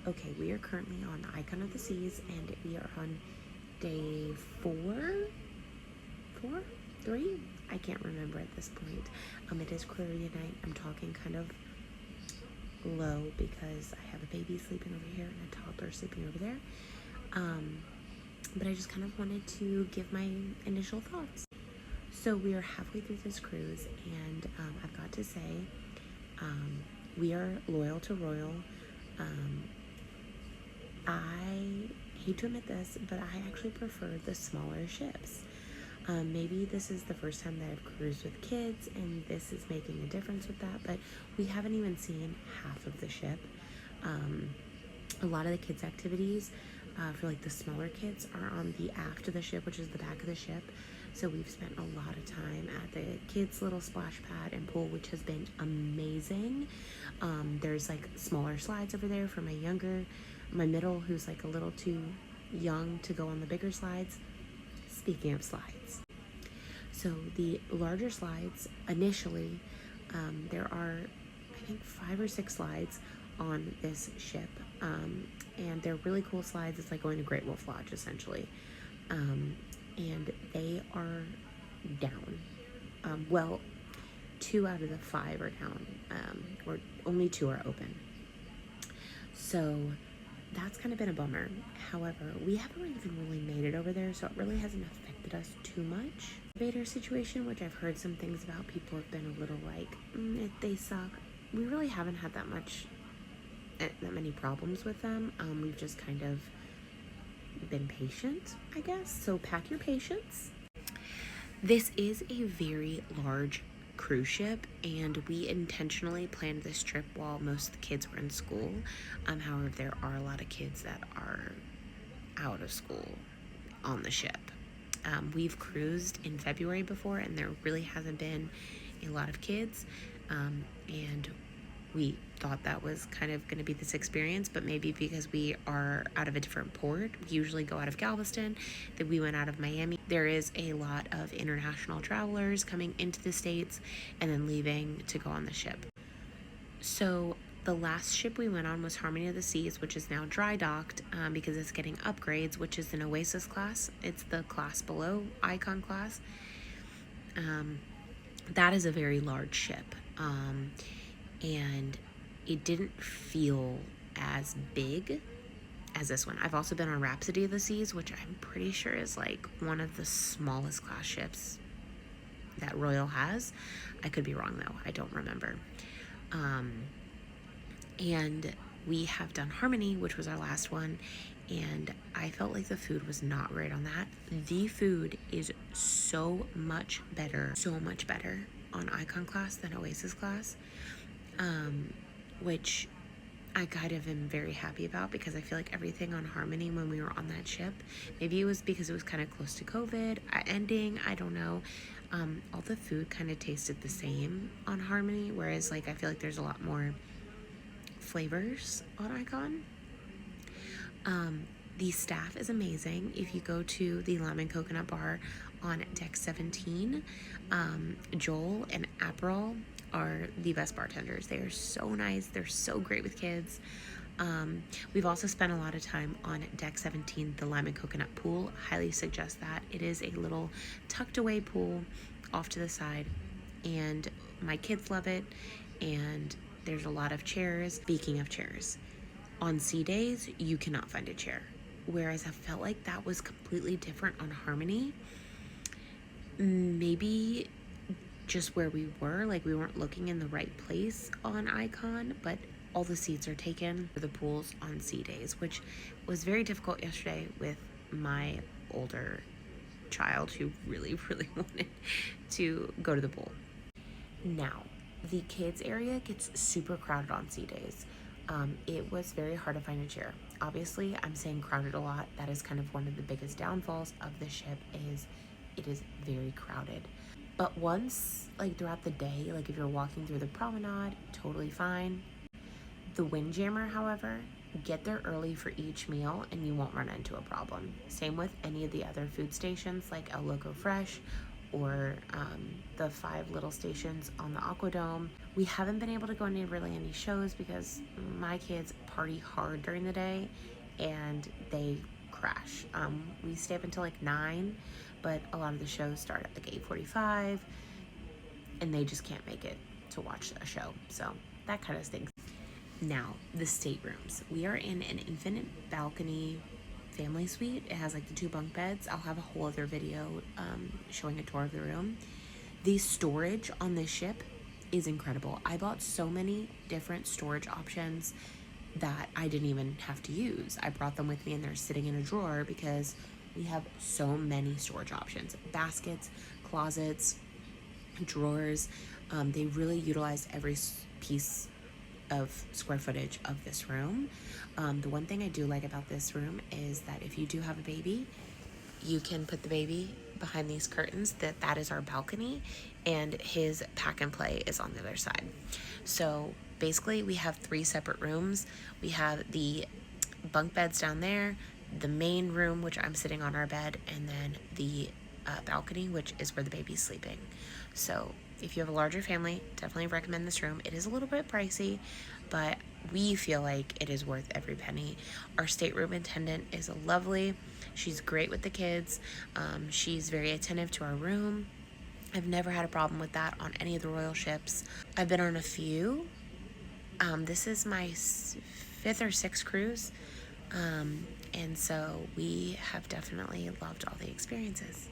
Okay, we are currently on Icon of the Seas, and we are on day four, three? I can't remember at this point. It is Aquaria night. I'm talking kind of low because I have a baby sleeping over here and a toddler sleeping over there. But I just kind of wanted to give my initial thoughts. So we are halfway through this cruise, and I've got to say, we are loyal to Royal. I hate to admit this, but I actually prefer the smaller ships. Maybe this is the first time that I've cruised with kids, and this is making a difference with that, but we haven't even seen half of the ship. A lot of the kids' activities for like the smaller kids are on the aft of the ship, which is the back of the ship. So we've spent a lot of time at the kids' little splash pad and pool, which has been amazing. There's like smaller slides over there for my middle, who's like a little too young to go on the bigger slides. Speaking of slides, so the larger slides initially, there are I think 5 or 6 slides on this ship, and they're really cool slides. It's like going to Great Wolf Lodge essentially, and they are down. Well, 2 out of the 5 are down, or only 2 are open. So that's kind of been a bummer. However, we haven't even really made it over there, so it really hasn't affected us too much. Vader situation, which I've heard some things about, people have been a little like, they suck. We really haven't had that many problems with them. We've just kind of been patient, I guess. So pack your patience. This is a very large cruise ship, and we intentionally planned this trip while most of the kids were in school. However, there are a lot of kids that are out of school on the ship. We've cruised in February before, and there really hasn't been a lot of kids, and we thought that was kind of going to be this experience, but maybe because we are out of a different port, we usually go out of Galveston, that we went out of Miami. There is a lot of international travelers coming into the States and then leaving to go on the ship. So the last ship we went on was Harmony of the Seas, which is now dry docked because it's getting upgrades, which is an Oasis class. It's the class below Icon class. That is a very large ship. And it didn't feel as big as this one. I've also been on Rhapsody of the Seas, which I'm pretty sure is like one of the smallest class ships that Royal has. I could be wrong though, I don't remember. And we have done Harmony, which was our last one, and I felt like the food was not great on that. The food is so much better on Icon class than Oasis class. Which I kind of am very happy about, because I feel like everything on Harmony when we were on that ship, maybe it was because it was kind of close to COVID ending, I don't know, all the food kind of tasted the same on Harmony, whereas like I feel like there's a lot more flavors on Icon. The staff is amazing. If you go to the Lemon Coconut Bar on deck 17, Joel and April are the best bartenders. They are so nice. They're so great with kids. We've also spent a lot of time on deck 17, the Lemon Coconut Pool. Highly suggest that. It is a little tucked away pool off to the side, and my kids love it, and there's a lot of chairs. Speaking of chairs, on sea days, you cannot find a chair, whereas I felt like that was completely different on Harmony. Maybe just where we were, like we weren't looking in the right place on Icon, but all the seats are taken for the pools on sea days, which was very difficult yesterday with my older child who really wanted to go to the pool. Now, the kids area gets super crowded on sea days. It was very hard to find a chair. Obviously, I'm saying crowded a lot. That is kind of one of the biggest downfalls of the ship, is it is very crowded. But once, like throughout the day, like if you're walking through the promenade, totally fine. The Windjammer, however, get there early for each meal and you won't run into a problem. Same with any of the other food stations like El Loco Fresh or the 5 little stations on the Aquadome. We haven't been able to go to really any shows because my kids party hard during the day and they crash. We stay up until like 9, but a lot of the shows start at like 8:45 and they just can't make it to watch a show. So that kind of stinks. Now, the staterooms. We are in an infinite balcony family suite. It has like the 2 bunk beds. I'll have a whole other video showing a tour of the room. The storage on this ship is incredible. I bought so many different storage options that I didn't even have to use. I brought them with me and they're sitting in a drawer because we have so many storage options. Baskets, closets, drawers. They really utilize every piece of square footage of this room. The one thing I do like about this room is that if you do have a baby, you can put the baby behind these curtains. That is our balcony, and his pack and play is on the other side. So basically we have 3 separate rooms. We have the bunk beds down there, the main room, which I'm sitting on our bed, and then the balcony, which is where the baby's sleeping. So if you have a larger family, definitely recommend this room. It is a little bit pricey, but we feel like it is worth every penny. Our stateroom attendant is lovely. She's great with the kids. She's very attentive to our room. I've never had a problem with that on any of the royal ships. I've been on a few. This is my 5th or 6th cruise. And so we have definitely loved all the experiences.